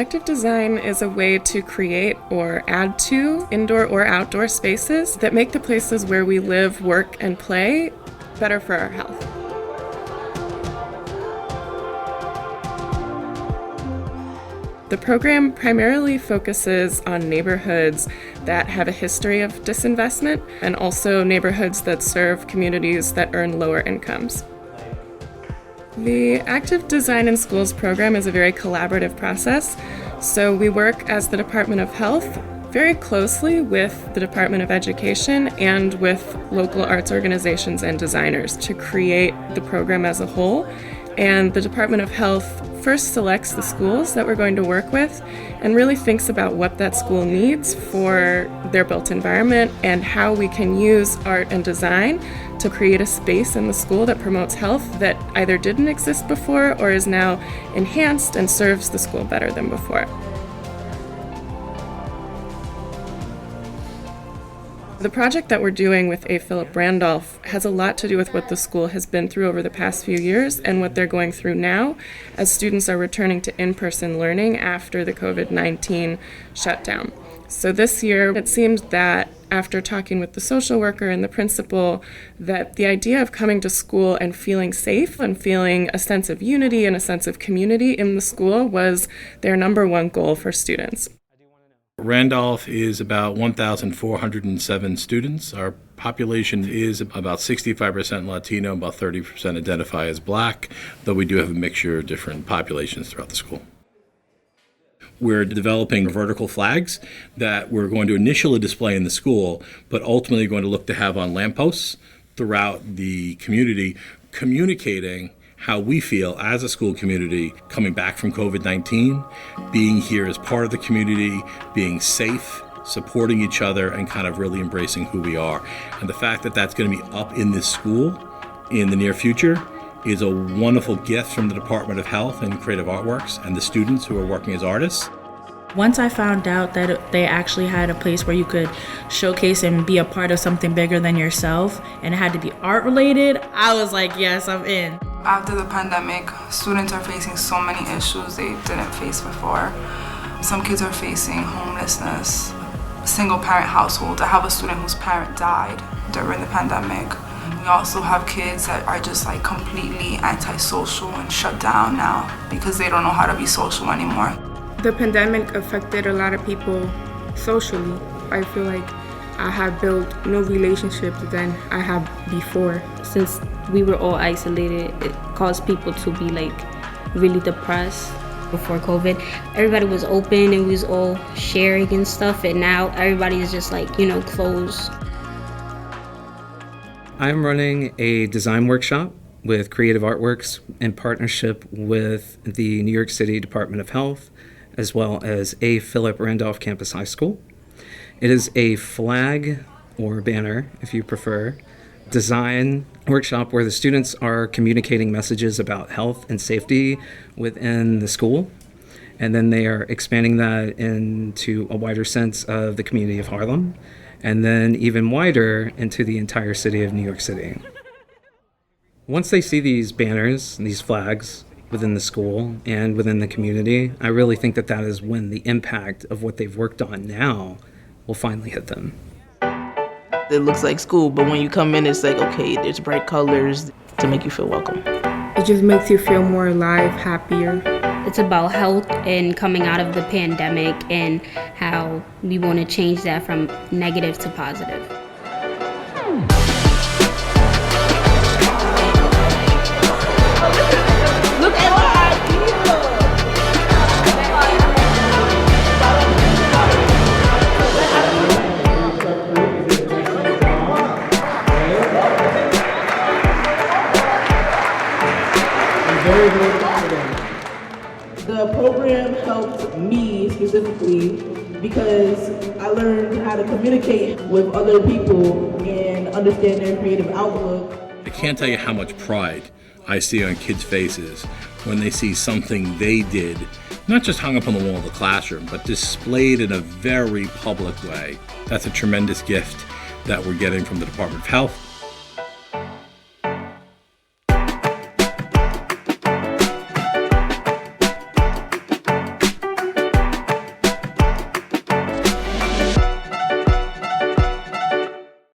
Active design is a way to create or add to indoor or outdoor spaces that make the places where we live, work, and play better for our health. The program primarily focuses on neighborhoods that have a history of disinvestment and also neighborhoods that serve communities that earn lower incomes. The Active Design in Schools program is a very collaborative process, so we work as the Department of Health very closely with the Department of Education and with local arts organizations and designers to create the program as a whole. And the Department of Health first selects the schools that we're going to work with and really thinks about what that school needs for their built environment and how we can use art and design to create a space in the school that promotes health that either didn't exist before or is now enhanced and serves the school better than before. The project that we're doing with A. Philip Randolph has a lot to do with what the school has been through over the past few years and what they're going through now as students are returning to in-person learning after the COVID-19 shutdown. So this year, it seemed that after talking with the social worker and the principal, that the idea of coming to school and feeling safe and feeling a sense of unity and a sense of community in the school was their number one goal for students. Randolph is about 1,407 students. Our population is about 65% Latino, about 30% identify as Black, though we do have a mixture of different populations throughout the school. We're developing vertical flags that we're going to initially display in the school, but ultimately going to look to have on lampposts throughout the community, communicating how we feel as a school community coming back from COVID-19, being here as part of the community, being safe, supporting each other, and kind of really embracing who we are. And the fact that that's going to be up in this school in the near future is a wonderful gift from the Department of Health and Creative Artworks and the students who are working as artists. Once I found out that they actually had a place where you could showcase and be a part of something bigger than yourself, and it had to be art related, I was like, yes, I'm in. After the pandemic, students are facing so many issues they didn't face before. Some kids are facing homelessness, single-parent households. I have a student whose parent died during the pandemic. We also have kids that are just like completely antisocial and shut down now because they don't know how to be social anymore. The pandemic affected a lot of people socially. I feel like I have built no relationships than I have before. Since we were all isolated, it caused people to be like really depressed. Before COVID, everybody was open and we was all sharing and stuff, and now everybody is just like, closed. I'm running a design workshop with Creative Artworks in partnership with the New York City Department of Health, as well as A. Philip Randolph Campus High School. It is a flag, or banner if you prefer, design workshop where the students are communicating messages about health and safety within the school. And then they are expanding that into a wider sense of the community of Harlem, and then even wider into the entire city of New York City. Once they see these banners, these flags within the school and within the community, I really think that that is when the impact of what they've worked on now will finally hit them. It looks like school, but when you come in, it's like, okay, there's bright colors to make you feel welcome. It just makes you feel more alive, happier. It's about health and coming out of the pandemic and how we want to change that from negative to positive. Look at my The program helped me specifically because I learned how to communicate with other people and understand their creative outlook. I can't tell you how much pride I see on kids' faces when they see something they did, not just hung up on the wall of the classroom, but displayed in a very public way. That's a tremendous gift that we're getting from the Department of Health